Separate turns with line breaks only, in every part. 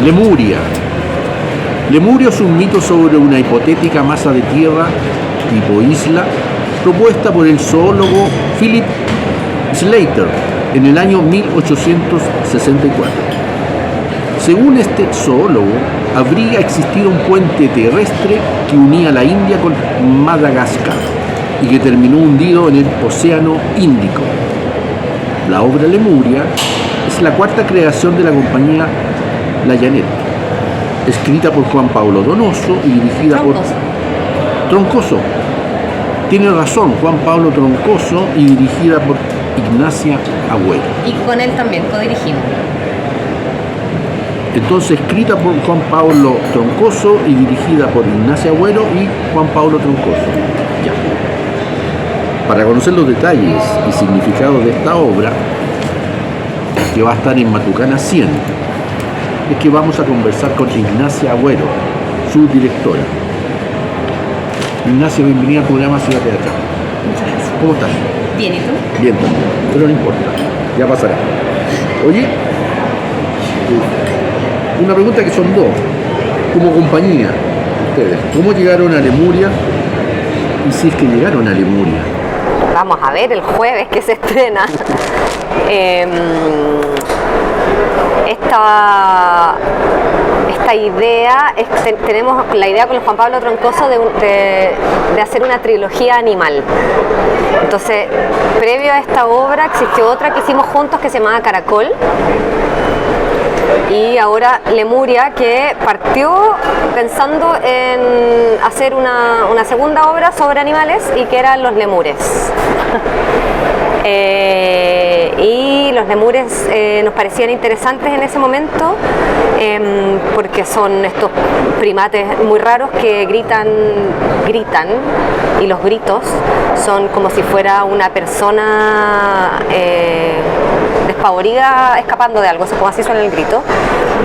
Lemuria. Lemuria es un mito sobre una hipotética masa de tierra, tipo isla, propuesta por el zoólogo Philip Slater en el año 1864. Según este zoólogo, habría existido un puente terrestre que unía la India con Madagascar y que terminó hundido en el Océano Índico. La obra Lemuria es la cuarta creación de la compañía La Llanet, escrita por Juan Pablo Donoso y dirigida por Troncoso. Tiene razón, Juan Pablo Troncoso, y dirigida por Ignacia Agüero.
Y con él también codirigimos.
Entonces, escrita por Juan Pablo Troncoso y dirigida por Ignacia Agüero y Juan Pablo Troncoso. Ya. Para conocer los detalles y significados de esta obra, que va a estar en Matucana 100, es que vamos a conversar con Ignacia Agüero, su directora. Ignacia, bienvenida al programa Ciudad Teatral.
Muchas gracias.
¿Cómo estás?
Bien, ¿y tú?
Bien también, pero no importa, ya pasará. Oye, una pregunta que son dos. Como compañía, ustedes, ¿cómo llegaron a Lemuria? Y si es que llegaron a Lemuria.
Vamos a ver el jueves que se estrena. Esta idea, tenemos la idea con Juan Pablo Troncoso de hacer una trilogía animal. Entonces, previo a esta obra existió otra que hicimos juntos que se llamaba Caracol. Y ahora Lemuria, que partió pensando en hacer una segunda obra sobre animales y que eran los lemures. Y los lemures nos parecían interesantes en ese momento porque son estos primates muy raros que gritan y los gritos son como si fuera una persona despavorida escapando de algo, como así suena el grito.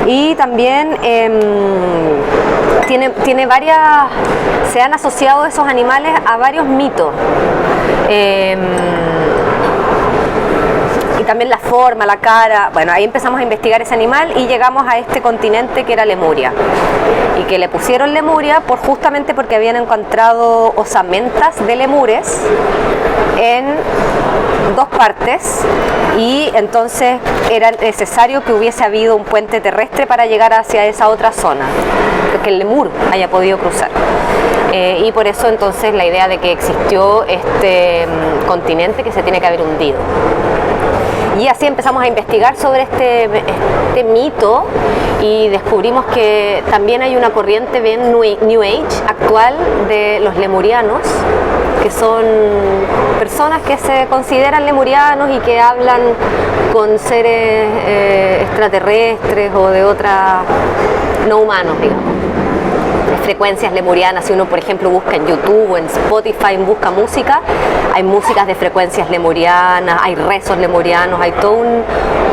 Y también tiene varias, se han asociado esos animales a varios mitos. Y también la forma, la cara. Bueno, ahí empezamos a investigar ese animal y llegamos a este continente que era Lemuria. Y que le pusieron Lemuria justamente porque habían encontrado osamentas de lemures en dos partes y entonces era necesario que hubiese habido un puente terrestre para llegar hacia esa otra zona, que el lemur haya podido cruzar. Y por eso entonces la idea de que existió este continente que se tiene que haber hundido. Y así empezamos a investigar sobre este mito y descubrimos que también hay una corriente bien New Age actual de los lemurianos, que son personas que se consideran lemurianos y que hablan con seres extraterrestres o de otras no humanos, digamos. Frecuencias lemurianas, si uno por ejemplo busca en YouTube o en Spotify, busca música, hay músicas de frecuencias lemurianas, hay rezos lemurianos, hay todo un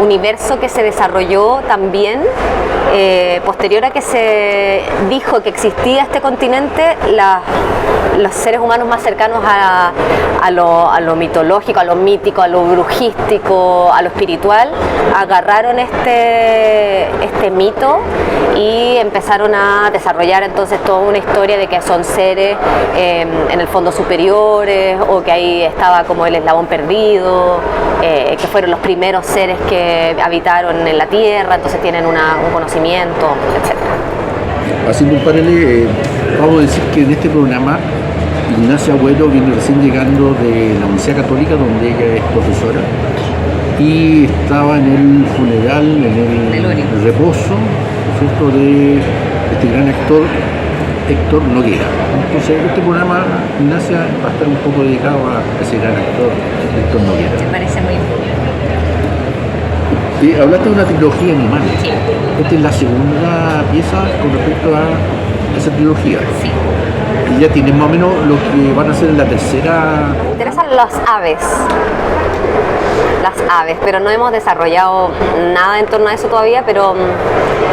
universo que se desarrolló también posterior a que se dijo que existía este continente. Los seres humanos más cercanos a lo mitológico, a lo mítico, a lo brujístico, a lo espiritual, agarraron este mito y empezaron a desarrollar entonces toda una historia de que son seres en el fondo superiores, o que ahí estaba como el eslabón perdido, que fueron los primeros seres que habitaron en la Tierra, entonces tienen un conocimiento, etc.
Haciendo un paralelo, vamos a decir que en este programa Ignacia Agüero viene recién llegando de la Universidad Católica, donde ella es profesora, y estaba en el funeral, en el reposo, ¿cierto?, de este gran actor Héctor Noguera. Entonces este programa, Ignacia, va a estar un poco dedicado a ese gran actor Héctor Noguera.
Me parece muy importante.
Hablaste de una trilogía animal.
Sí.
Esta es la segunda pieza con respecto a esa trilogía.
Sí.
Y ya tienes más o menos lo que van a hacer en la tercera.
Me interesan las aves, pero no hemos desarrollado nada en torno a eso todavía, pero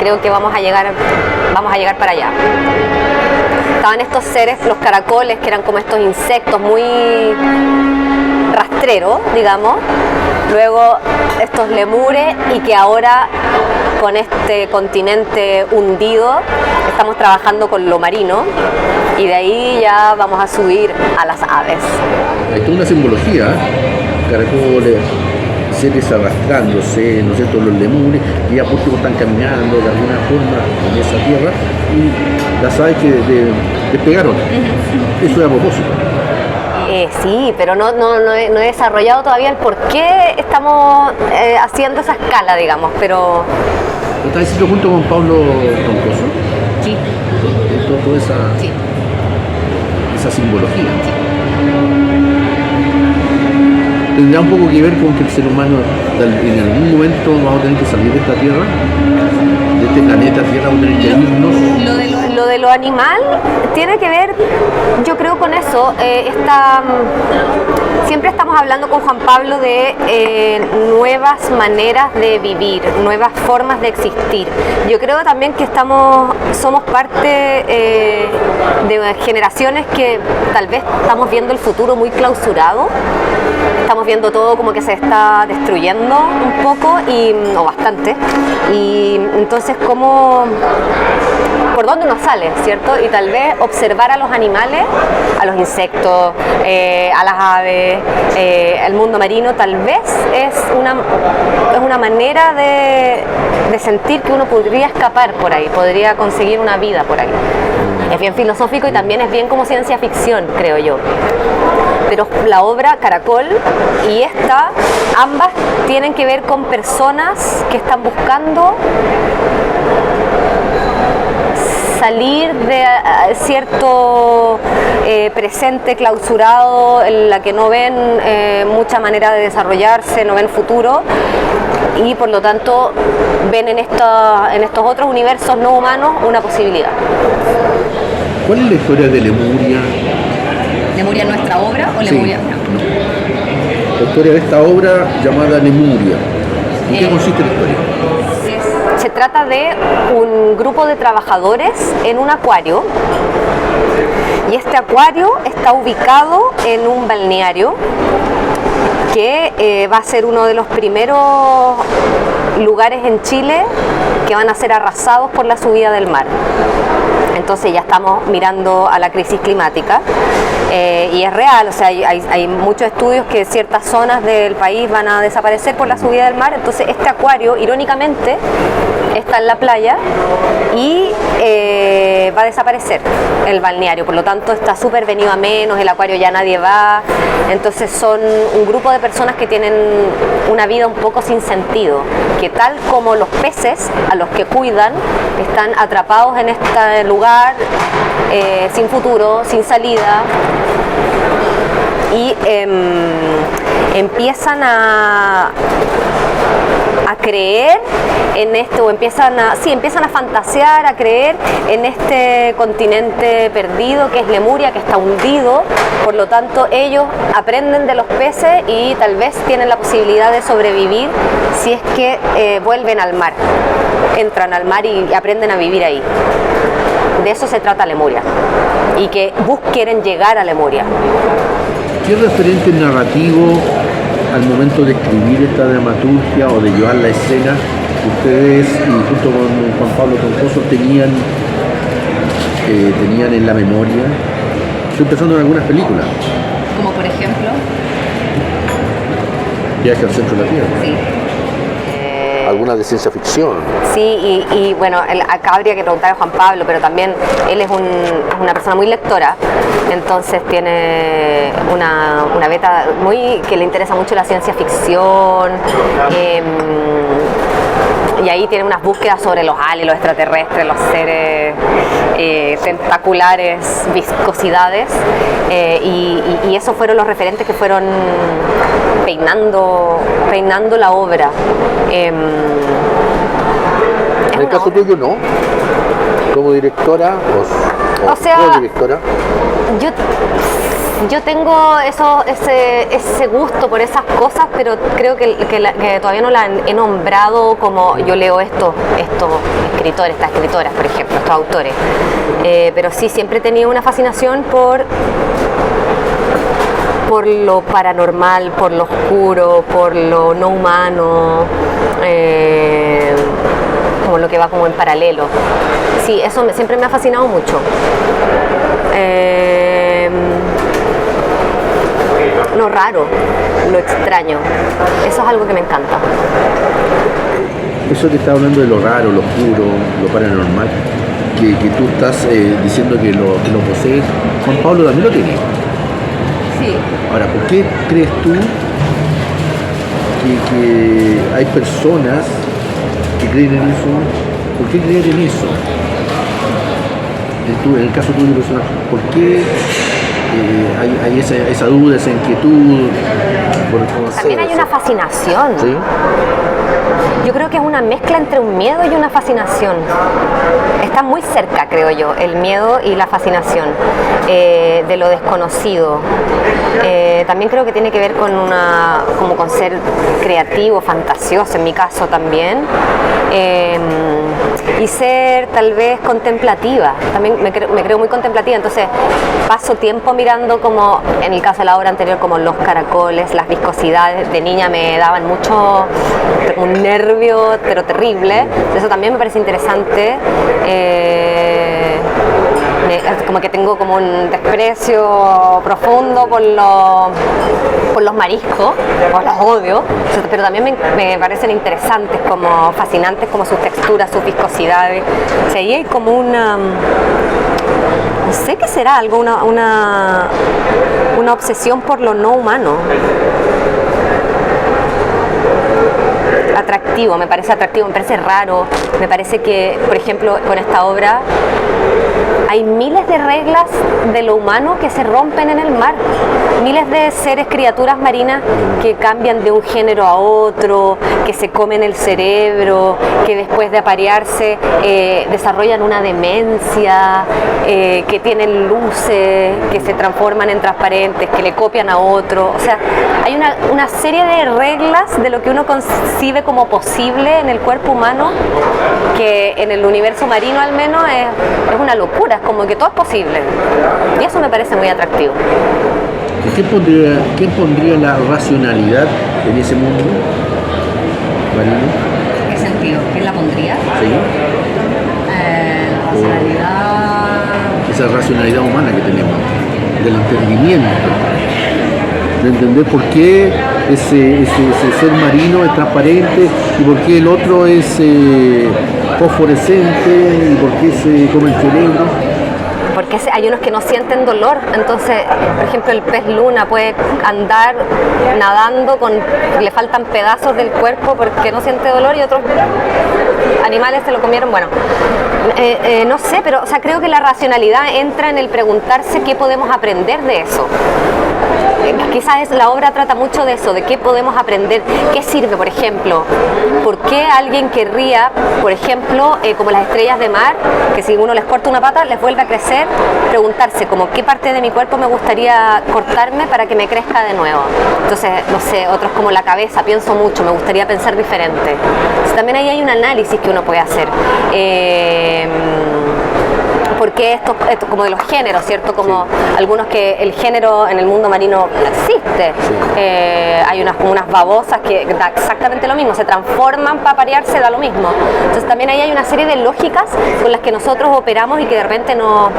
creo que vamos a llegar para allá. Estaban estos seres, los caracoles, que eran como estos insectos muy rastreros, digamos. Luego estos lemures, y que ahora con este continente hundido, estamos trabajando con lo marino y de ahí ya vamos a subir a las aves.
Hay toda una simbología, caracoles, seres arrastrándose, ¿no es cierto?, los lemures, y ya por último están caminando de alguna forma en esa tierra, y las aves que despegaron. Eso es a propósito.
Sí, pero no he desarrollado todavía el por qué estamos haciendo esa escala, digamos, pero...
¿Lo estás diciendo junto con Pablo Troncoso?
Sí.
Toda esa,
Sí.
esa simbología.
Sí.
¿Tendrá un poco que ver con que el ser humano en algún momento vamos a tener que salir de esta tierra, de este planeta Tierra, vamos a tener que irnos?
Lo de lo animal tiene que ver, yo creo, con eso. Siempre estamos hablando con Juan Pablo de nuevas maneras de vivir, nuevas formas de existir. Yo creo también que somos parte de generaciones que tal vez estamos viendo el futuro muy clausurado. Estamos viendo todo como que se está destruyendo un poco o bastante, y entonces por dónde uno sale, ¿cierto? Y tal vez observar a los animales, a los insectos, a las aves, al mundo marino, tal vez es una manera de sentir que uno podría escapar por ahí, podría conseguir una vida por ahí. Es bien filosófico y también es bien como ciencia ficción, creo yo. Pero la obra Caracol y esta, ambas tienen que ver con personas que están buscando salir de cierto presente clausurado en la que no ven mucha manera de desarrollarse, no ven futuro, y por lo tanto ven en estos otros universos no humanos una posibilidad.
¿Cuál es la historia de Lemuria?
¿Lemuria es nuestra obra o Lemuria?
No. La historia de esta obra llamada Lemuria. ¿En qué consiste la historia?
Se trata de un grupo de trabajadores en un acuario, y este acuario está ubicado en un balneario que va a ser uno de los primeros lugares en Chile que van a ser arrasados por la subida del mar. Entonces ya estamos mirando a la crisis climática, y es real, o sea, hay muchos estudios que ciertas zonas del país van a desaparecer por la subida del mar. Entonces este acuario, irónicamente, está en la playa y va a desaparecer el balneario, por lo tanto está súper venido a menos, el acuario ya nadie va. Entonces son un grupo de personas que tienen una vida un poco sin sentido, que tal como los peces a los que cuidan están atrapados en este lugar sin futuro, sin salida, y empiezan a creer en esto, o empiezan a fantasear, a creer en este continente perdido que es Lemuria, que está hundido. Por lo tanto, ellos aprenden de los peces y tal vez tienen la posibilidad de sobrevivir si es que vuelven al mar, entran al mar y aprenden a vivir ahí. De eso se trata Lemuria, y que quieren llegar a Lemuria.
¿Qué referente narrativo al momento de escribir esta dramaturgia o de llevar la escena ustedes, y junto con Juan Pablo Troncoso, tenían en la memoria? Estoy pensando en algunas películas.
Como por ejemplo.
Viaje al centro de la Tierra.
Sí.
Algunas de ciencia ficción.
Sí, y bueno, acá habría que preguntar a Juan Pablo, pero también él es una persona muy lectora, entonces tiene una beta que le interesa mucho la ciencia ficción, y ahí tiene unas búsquedas sobre los aliens, los extraterrestres, los seres tentaculares, viscosidades, y esos fueron los referentes que fueron peinando la obra.
En el caso tuyo, ¿no? Como directora o co-directora.
Yo tengo ese gusto por esas cosas, pero creo que todavía no la he nombrado como yo leo estos escritores, estas escritoras, por ejemplo, estos autores. Pero sí, siempre he tenido una fascinación por lo paranormal, por lo oscuro, por lo no humano. como lo que va como en paralelo. Sí, eso siempre me ha fascinado mucho. Lo raro, lo extraño, eso es algo que me encanta.
Eso que está hablando de lo raro, lo oscuro, lo paranormal, que tú estás diciendo que lo posees, Juan Pablo también lo tiene.
Sí.
Ahora, ¿por qué crees tú que hay personas que creen en eso? ¿Por qué creer en eso? En el caso tuyo personal, ¿por qué hay esa duda, esa inquietud?
También hay una fascinación.
¿Sí?
Yo creo que es una mezcla entre un miedo y una fascinación. Está muy cerca, creo yo, el miedo y la fascinación de lo desconocido. También creo que tiene que ver con como con ser creativo, fantasioso, en mi caso también. Y ser tal vez contemplativa. También me creo muy contemplativa, entonces paso tiempo mirando, como en el caso de la obra anterior, como los caracoles, las viscosidades. De niña me daban mucho, un nervio, pero terrible. Eso también me parece interesante. Como que tengo como un desprecio profundo por los mariscos, los odio, pero también me parecen interesantes, como fascinantes, como sus texturas, sus viscosidades. O sea, ahí hay como una, no sé qué será, algo, una obsesión por lo no humano. Atractivo, me parece raro, me parece que, por ejemplo, con esta obra hay miles de reglas de lo humano que se rompen en el mar, miles de seres, criaturas marinas que cambian de un género a otro, que se comen el cerebro, que después de aparearse desarrollan una demencia, que tienen luces, que se transforman en transparentes, que le copian a otro. O sea, hay una serie de reglas de lo que uno concibe como posible en el cuerpo humano, que en el universo marino al menos es una locura, es como que todo es posible. Y eso me parece muy atractivo.
¿Quién pondría la racionalidad en ese mundo marino?
¿En qué sentido? ¿Quién la pondría?
Sí.
La racionalidad.
Esa racionalidad humana que tenemos, del entendimiento, de entender por qué ese ser marino es transparente y por qué el otro es fosforescente y por qué se come el cerebro.
Porque hay unos que no sienten dolor, entonces, por ejemplo, el pez luna puede andar nadando le faltan pedazos del cuerpo porque no siente dolor, y otros animales se lo comieron. Bueno, no sé, pero o sea, creo que la racionalidad entra en el preguntarse qué podemos aprender de eso. Quizás la obra trata mucho de eso, de qué podemos aprender, qué sirve, por ejemplo, por qué alguien querría, por ejemplo, como las estrellas de mar, que si uno les corta una pata les vuelve a crecer, preguntarse como qué parte de mi cuerpo me gustaría cortarme para que me crezca de nuevo. Entonces, no sé, otros como la cabeza, pienso mucho, me gustaría pensar diferente. Entonces, también ahí hay un análisis que uno puede hacer. Porque esto como de los géneros, ¿cierto? Como sí. Algunos que el género en el mundo marino no existe. Sí. Hay como unas babosas que da exactamente lo mismo, se transforman para parearse, da lo mismo. Entonces también ahí hay una serie de lógicas con las que nosotros operamos y que de repente nos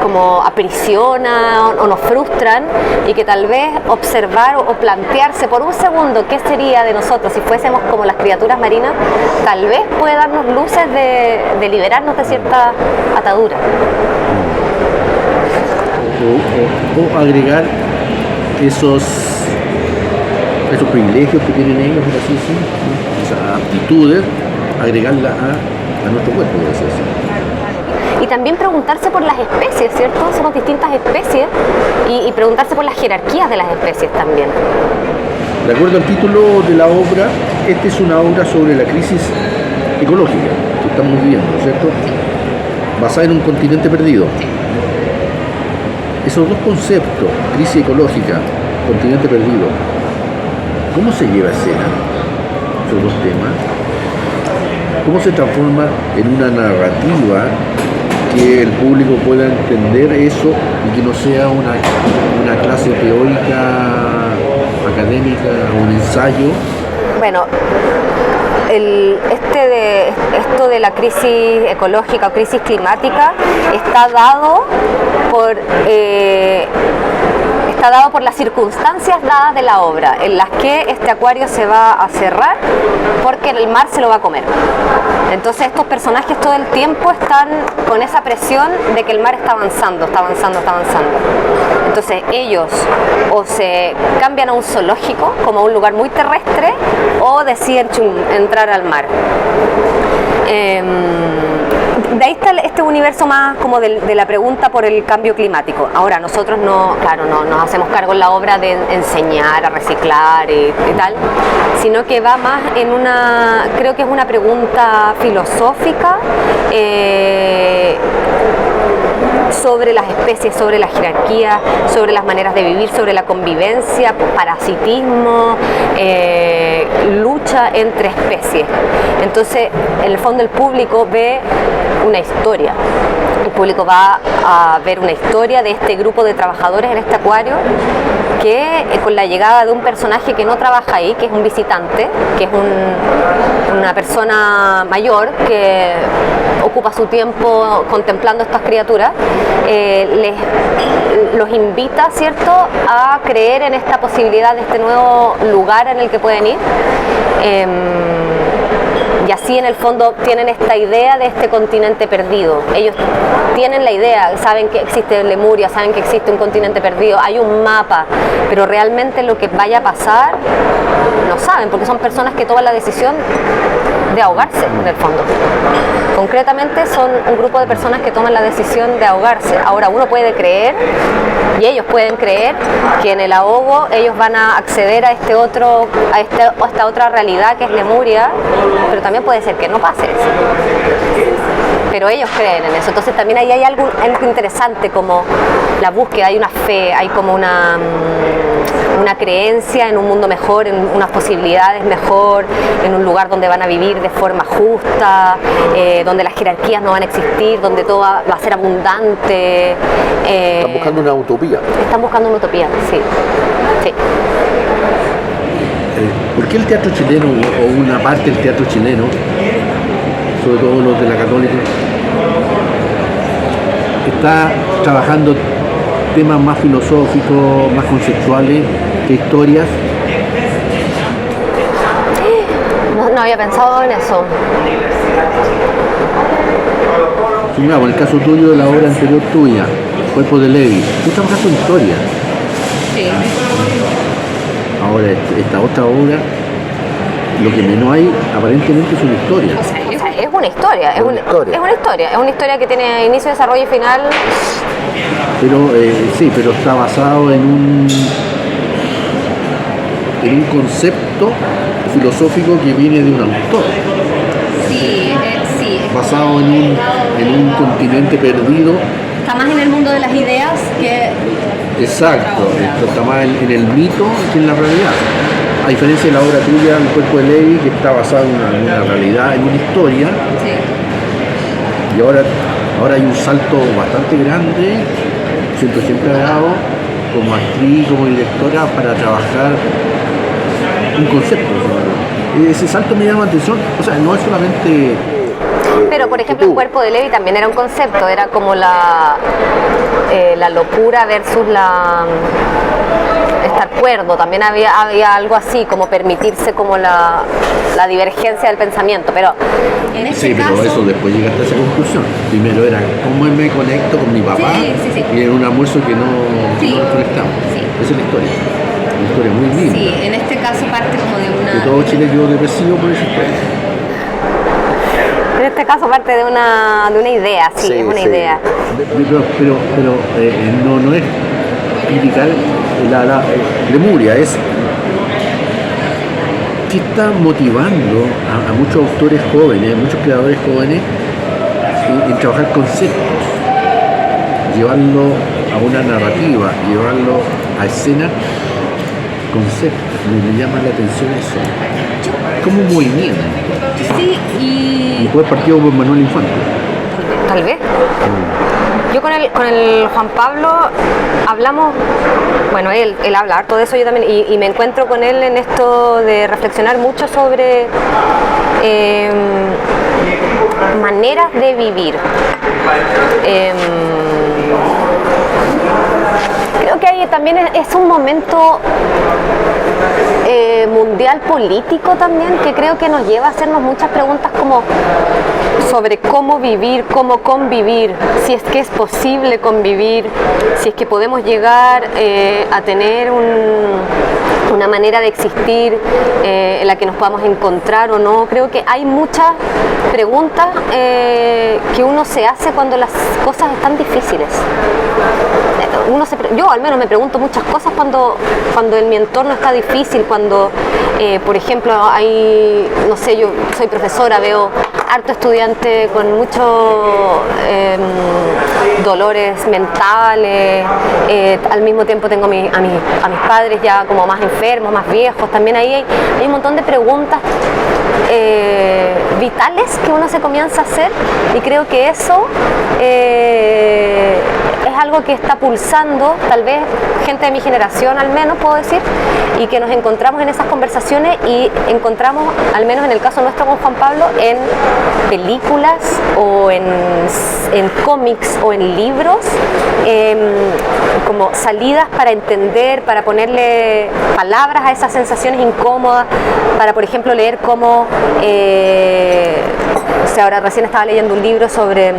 como aprisionan o nos frustran, y que tal vez observar o plantearse por un segundo qué sería de nosotros si fuésemos como las criaturas marinas, tal vez puede darnos luces de liberarnos de cierta atadura.
O agregar esos privilegios que tienen ellos, por así decirlo, ¿no? Esas aptitudes, agregarlas a nuestro cuerpo, por así decirlo.
Y también preguntarse por las especies, ¿cierto? Somos distintas especies, y preguntarse por las jerarquías de las especies también.
De acuerdo al título de la obra, esta es una obra sobre la crisis ecológica que estamos viviendo, ¿cierto? Basada en un continente perdido. Esos dos conceptos, crisis ecológica, continente perdido, ¿cómo se lleva a escena esos dos temas? ¿Cómo se transforma en una narrativa que el público pueda entender eso y que no sea una clase teórica, académica, o un ensayo,
Bueno, esto de la crisis ecológica o crisis climática está dado por las circunstancias dadas de la obra, en las que este acuario se va a cerrar porque el mar se lo va a comer. Entonces estos personajes todo el tiempo están con esa presión de que el mar está avanzando, está avanzando, está avanzando. Entonces ellos o se cambian a un zoológico, como a un lugar muy terrestre, o deciden entrar al mar. De ahí está este universo más como de la pregunta por el cambio climático. Ahora, nosotros no nos hacemos cargo en la obra de enseñar a reciclar y tal, sino que va más en creo que es una pregunta filosófica sobre las especies, sobre la jerarquía, sobre las maneras de vivir, sobre la convivencia, parasitismo, lucha entre especies. Entonces, en el fondo el público ve una historia. El público va a ver una historia de este grupo de trabajadores en este acuario que con la llegada de un personaje que no trabaja ahí, que es un visitante, que es una persona mayor que ocupa su tiempo contemplando estas criaturas, los invita, ¿cierto?, a creer en esta posibilidad de este nuevo lugar en el que pueden ir. Y así en el fondo tienen esta idea de este continente perdido. Ellos tienen la idea, saben que existe Lemuria, saben que existe un continente perdido, hay un mapa, pero realmente lo que vaya a pasar no saben, porque son personas que toman la decisión de ahogarse en el fondo. Concretamente son un grupo de personas que toman la decisión de ahogarse. Ahora uno puede creer, y ellos pueden creer, que en el ahogo ellos van a acceder a esta otra realidad que es Lemuria, pero también puede ser que no pase eso. Pero ellos creen en eso. Entonces también ahí hay algo interesante, como la búsqueda, hay una fe, hay como una creencia en un mundo mejor, en unas posibilidades mejor, en un lugar donde van a vivir de forma justa, donde las jerarquías no van a existir, donde todo va a ser abundante.
Están buscando una utopía.
Están buscando una utopía, sí. Sí.
¿Por qué el teatro chileno, o una parte del teatro chileno, sobre todo los de la Católica, está trabajando temas más filosóficos, más conceptuales que historias?
No había pensado en eso.
Sí, mira, por el caso tuyo de la obra anterior tuya, Cuerpo de Levi, tú trabajas en historia.
Sí.
Ahora, esta otra obra, lo que menos hay aparentemente es una historia.
O sea, es una historia, es una historia que tiene inicio, desarrollo y final.
Pero sí, pero está basado en un concepto filosófico que viene de un autor.
Sí, sí.
Basado en un continente perdido.
Está más en el mundo de las ideas que...
Exacto, esto está más en el mito que en la realidad. A diferencia de la obra tuya, El Cuerpo de Levi, que está basada en una realidad, en una historia.
Sí.
Y ahora hay un salto bastante grande, 180 grados, como actriz, como directora, para trabajar un concepto. Ese salto me llama la atención, o sea, no es solamente...
Pero, por ejemplo, El Cuerpo de Levi también era un concepto, era como la locura versus estar cuerdo. También había algo así, como permitirse como la divergencia del pensamiento, pero...
En este
pero
caso,
eso después llegaste a esa conclusión. Primero era cómo me conecto con mi papá,
Sí.
y en un almuerzo que no nos conectamos.
Sí.
Esa es la historia. Una historia muy linda.
sí, en este caso parte como de una...
Que todo Chile quedó depresivo por esa historia.
En este caso parte de una idea, sí, es una idea.
Pero no es criticar Lemuria, es que está motivando a muchos autores jóvenes, muchos creadores jóvenes en trabajar conceptos, llevarlo a una narrativa, llevarlo a escena, conceptos. Me llama la atención eso, como un movimiento.
Sí, y...
Y puede partir por Manuel Infante.
Tal vez. Yo con el Juan Pablo hablamos, bueno, él habla harto de eso, yo también, y me encuentro con él en esto de reflexionar mucho sobre maneras de vivir. Creo que ahí también es un momento mundial político también, que creo que nos lleva a hacernos muchas preguntas como sobre cómo vivir, cómo convivir, si es que es posible convivir, si es que podemos llegar a tener una manera de existir en la que nos podamos encontrar o no. Creo que hay muchas preguntas que uno se hace cuando las cosas están difíciles. Yo al menos me pregunto muchas cosas cuando en mi entorno está difícil, cuando por ejemplo hay, no sé, yo soy profesora, veo harto estudiante con muchos dolores mentales, al mismo tiempo tengo a mis padres ya como más enfermos, más viejos, también ahí hay un montón de preguntas vitales que uno se comienza a hacer, y creo que eso es algo que está pulsando tal vez gente de mi generación, al menos puedo decir, y que nos encontramos en esas conversaciones y encontramos, al menos en el caso nuestro con Juan Pablo, en películas o en cómics o en libros, como salidas para entender, para ponerle palabras a esas sensaciones incómodas, para por ejemplo leer cómo ahora recién estaba leyendo un libro sobre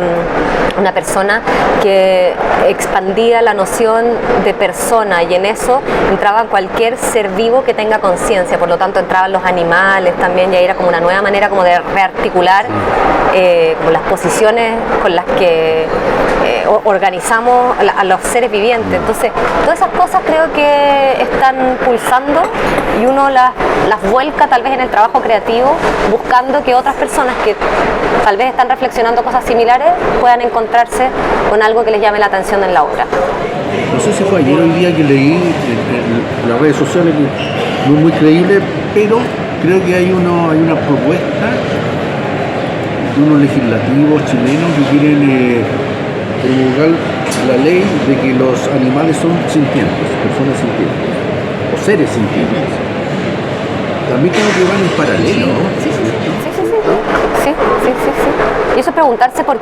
una persona que expandía la noción de persona, y en eso entraba cualquier ser vivo que tenga conciencia, por lo tanto entraban los animales también, y ahí era como una nueva manera como de rearticular como las posiciones con las que organizamos a los seres vivientes. Entonces todas esas cosas creo que están pulsando, y uno las vuelca tal vez en el trabajo creativo, buscando que otras personas que tal vez están reflexionando cosas similares puedan encontrarse con algo que les llame la atención en la obra.
No sé si fue ayer o hoy día que leí en las redes sociales, que no es muy creíble, pero creo que hay una propuesta de unos legislativos chilenos que quieren promulgar la ley de que los animales son sintientes, personas sintientes, o seres sintientes. También creo que van en paralelo, ¿no?
Sí. Y eso es preguntarse por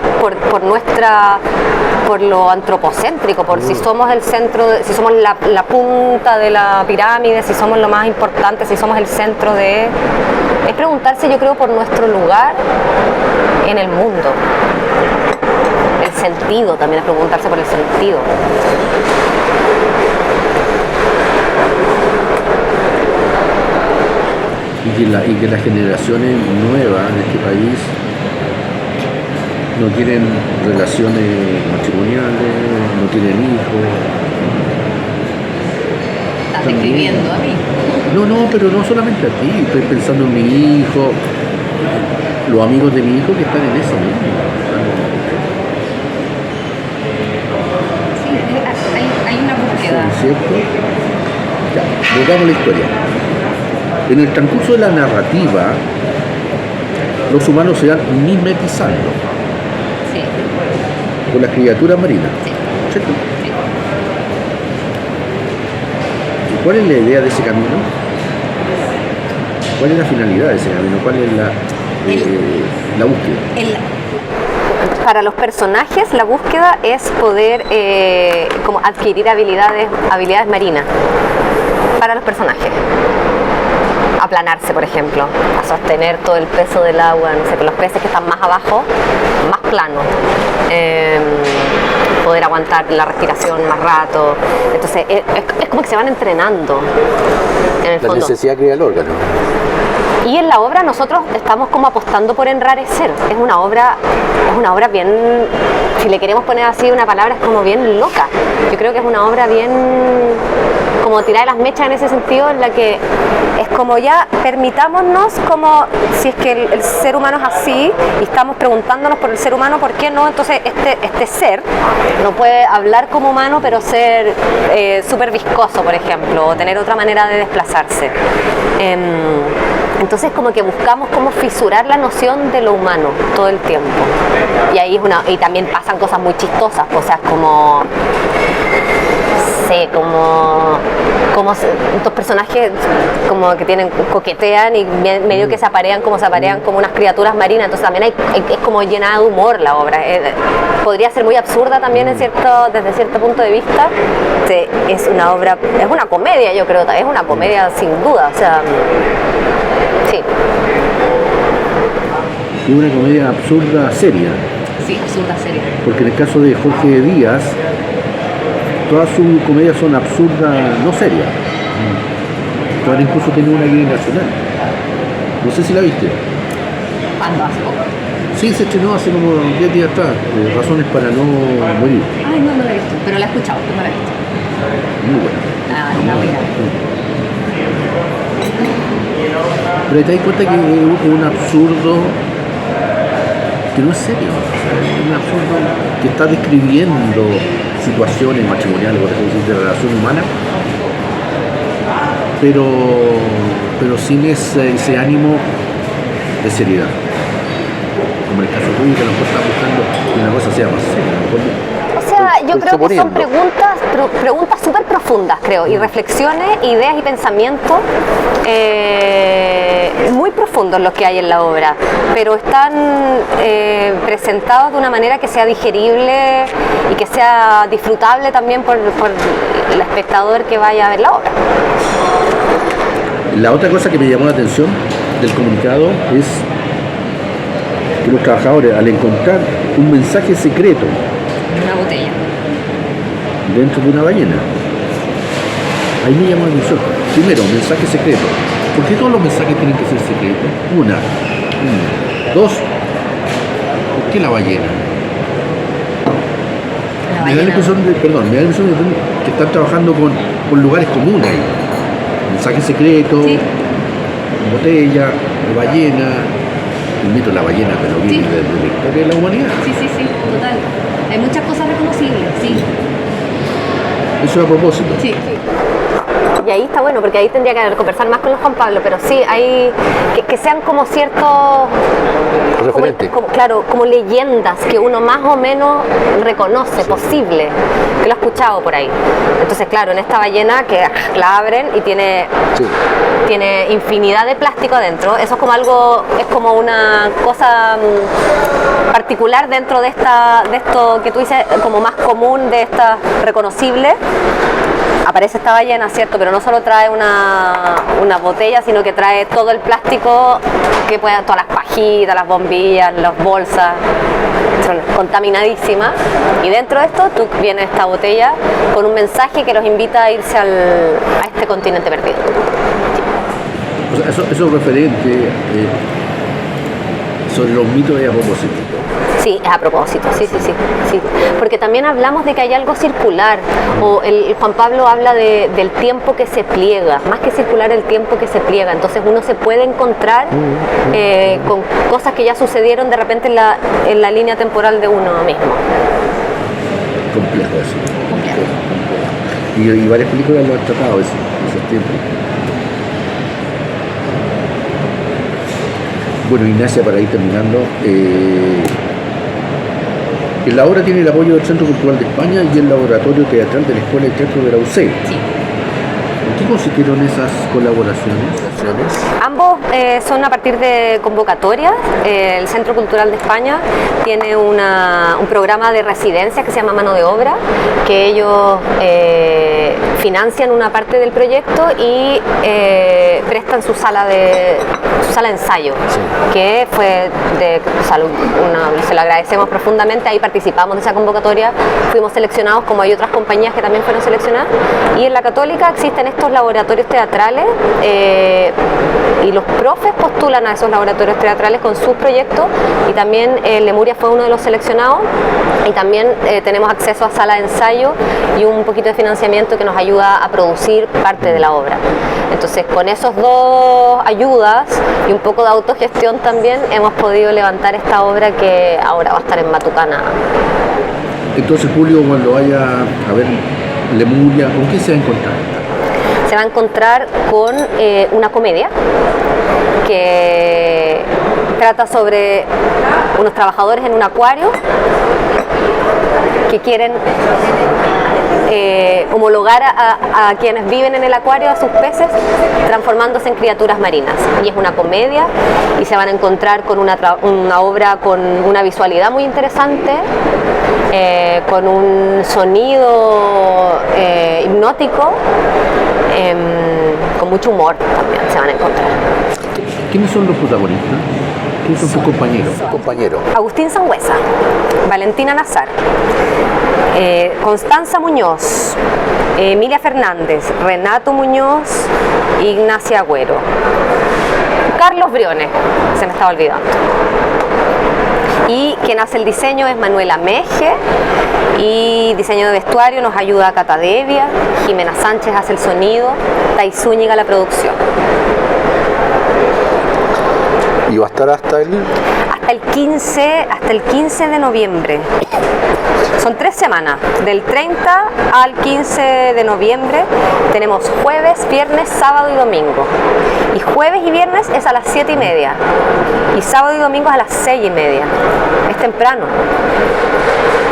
lo antropocéntrico, por si somos el centro, si somos la punta de la pirámide, si somos lo más importante, si somos el centro de... Es preguntarse, yo creo, por nuestro lugar en el mundo. El sentido, también es preguntarse por el sentido.
Y que las generaciones nuevas de este país no quieren relaciones matrimoniales, no tienen hijos.
Estás describiendo a mí.
No, pero no solamente a ti, estoy pensando en mi hijo, los amigos de mi hijo que están en eso mismo.
Sí, hay una búsqueda.
¿Cierto? Ya, volvamos a la historia. En el transcurso de la narrativa, los humanos se van mimetizando con las criaturas marinas. ¿Cierto? ¿Y cuál es la idea de ese camino? ¿Cuál es la finalidad de ese camino? ¿Cuál es la búsqueda?
Para los personajes, la búsqueda es poder como adquirir habilidades marinas. Para los personajes, aplanarse, por ejemplo, a sostener todo el peso del agua, no sé, que los peces que están más abajo, más planos, poder aguantar la respiración más rato. Entonces es como que se van entrenando en el fondo.
La necesidad crea el órgano.
Y en la obra nosotros estamos como apostando por enrarecer. Es una obra bien, si le queremos poner así una palabra, es como bien loca. Yo creo que es una obra bien como tirada de las mechas en ese sentido, en la que es como ya permitámonos, como si es que el ser humano es así y estamos preguntándonos por el ser humano, ¿por qué no? Entonces este ser no puede hablar como humano, pero ser súper viscoso, por ejemplo, o tener otra manera de desplazarse. Entonces como que buscamos cómo fisurar la noción de lo humano todo el tiempo. Y ahí y también pasan cosas muy chistosas, cosas como estos personajes como que coquetean y medio que se aparean como unas criaturas marinas, entonces también es como llenada de humor la obra. Podría ser muy absurda también desde cierto punto de vista. Es una comedia, yo creo, es una comedia sin duda, o sea, sí.
Y una comedia absurda seria.
Sí, absurda seria.
Porque en el caso de Jorge Díaz, todas sus comedias son absurdas, no serias. Ahora incluso tiene una aquí nacional. No sé si la viste.
¿Cuándo? ¿Hace poco?
Sí, se estrenó hace como 10 días atrás. Razones para no morir.
Ay, no la he visto, pero la he escuchado, no la he visto.
Muy buena.
La voy a ver.
Pero te das cuenta que es un absurdo que no es serio. Es un absurdo que está describiendo situaciones matrimoniales, por ejemplo, de relación humana, pero sin ese ánimo de seriedad. Como en el caso tuyo, que a lo mejor estás buscando que una cosa sea más seria.
O sea, yo creo que son preguntas súper profundas, creo, y reflexiones, ideas y pensamientos muy profundos los que hay en la obra, pero están presentados de una manera que sea digerible y que sea disfrutable también por el espectador que vaya a ver la obra.
La otra cosa que me llamó la atención del comunicado es que los trabajadores, al encontrar un mensaje secreto
Una botella.
dentro de una ballena, ahí me llamó la atención. Primero, mensaje secreto. ¿Por qué todos los mensajes tienen que ser secretos? Una. Dos, ¿por qué la ballena? Me da la impresión de que están trabajando con lugares comunes ahí. Mensaje secreto,
Sí.
botella, ballena, el mito de la ballena, pero viene
Sí.
de la historia de la humanidad.
Sí, total. Hay muchas cosas reconocibles, sí.
Eso es a propósito.
Sí.
Y ahí está bueno, porque ahí tendría que conversar más con los Juan Pablo, pero sí, hay que sean como ciertos
Referente.
como leyendas que uno más o menos reconoce, posible, que lo he escuchado por ahí. Entonces, claro, en esta ballena que la abren y tiene infinidad de plástico adentro, eso es como una cosa particular dentro de esto que tú dices, como más común, de esta reconocible. Aparece esta ballena, ¿cierto? Pero no solo trae una botella, sino que trae todo el plástico que puedan, todas las pajitas, las bombillas, las bolsas, son contaminadísimas. Y dentro de esto viene esta botella con un mensaje que los invita a irse a este continente perdido.
O sea, esos referentes sobre los mitos es a propósito.
Sí, es a propósito, sí. Porque también hablamos de que hay algo circular, o el Juan Pablo habla del tiempo que se pliega, más que circular, el tiempo que se pliega. Entonces uno se puede encontrar con cosas que ya sucedieron de repente en la línea temporal de uno mismo.
Complejo eso.
Complejo.
Y varias películas lo han tratado esos tiempos. Bueno, Ignacia, para ir terminando, la obra tiene el apoyo del Centro Cultural de España y el Laboratorio Teatral de la Escuela de Teatro de la UCE.
Sí.
¿En qué consistieron esas colaboraciones?
Ambos son a partir de convocatorias. El Centro Cultural de España tiene un programa de residencia que se llama Mano de Obra, que ellos financian una parte del proyecto y prestan su sala de ensayo,
Sí.
que fue se lo agradecemos profundamente. Ahí participamos de esa convocatoria, fuimos seleccionados, como hay otras compañías que también fueron seleccionadas, y en la Católica existen estos laboratorios teatrales y los profes postulan a esos laboratorios teatrales con sus proyectos, y también Lemuria fue uno de los seleccionados, y también tenemos acceso a sala de ensayo y un poquito de financiamiento que nos ayuda a producir parte de la obra. Entonces, con esos dos ayudas y un poco de autogestión también hemos podido levantar esta obra que ahora va a estar en Matucana.
Entonces, Julio, cuando vaya a ver Lemuria, ¿con qué se va a encontrar?
se va a encontrar con una comedia que trata sobre unos trabajadores en un acuario que quieren homologar a quienes viven en el acuario, a sus peces, transformándose en criaturas marinas. Y es una comedia y se van a encontrar con una obra con una visualidad muy interesante, con un sonido hipnótico, con mucho humor también se van a encontrar.
¿Quiénes son los protagonistas? ¿Quiénes son sus compañeros?
Agustín Sangüesa, Valentina Nazar, Constanza Muñoz, Emilia Fernández, Renato Muñoz, Ignacia Agüero, Carlos Briones, se me estaba olvidando. Y quien hace el diseño es Manuela Meje, y diseño de vestuario nos ayuda Cata Devia, Jimena Sánchez hace el sonido, Thais Zúñiga la producción.
¿Y va a estar hasta el...?
Hasta el 15 de noviembre. Son 3 semanas, del 30 al 15 de noviembre tenemos jueves, viernes, sábado y domingo. Y jueves y viernes es a las 7:30 y sábado y domingo es a las 6:30. Es temprano.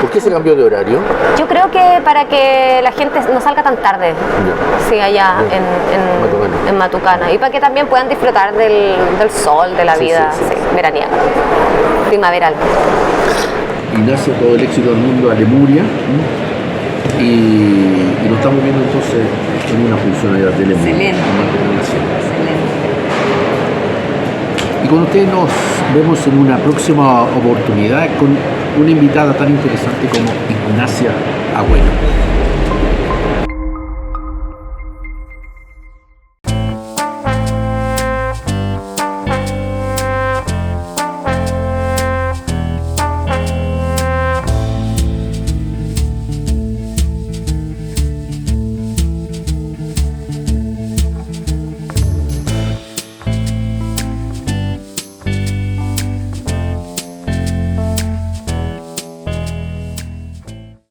¿Por qué se cambió de horario?
Yo creo que para que la gente no salga tan tarde, sí, allá en Matucana, y para que también puedan disfrutar del sol, de la vida veraniega, primaveral.
Ignacia, todo el éxito del mundo a Lemuria, y nos estamos viendo entonces en una funcionalidad de Lemuria.
Excelente.
Y con ustedes nos vemos en una próxima oportunidad con una invitada tan interesante como Ignacia Agüero.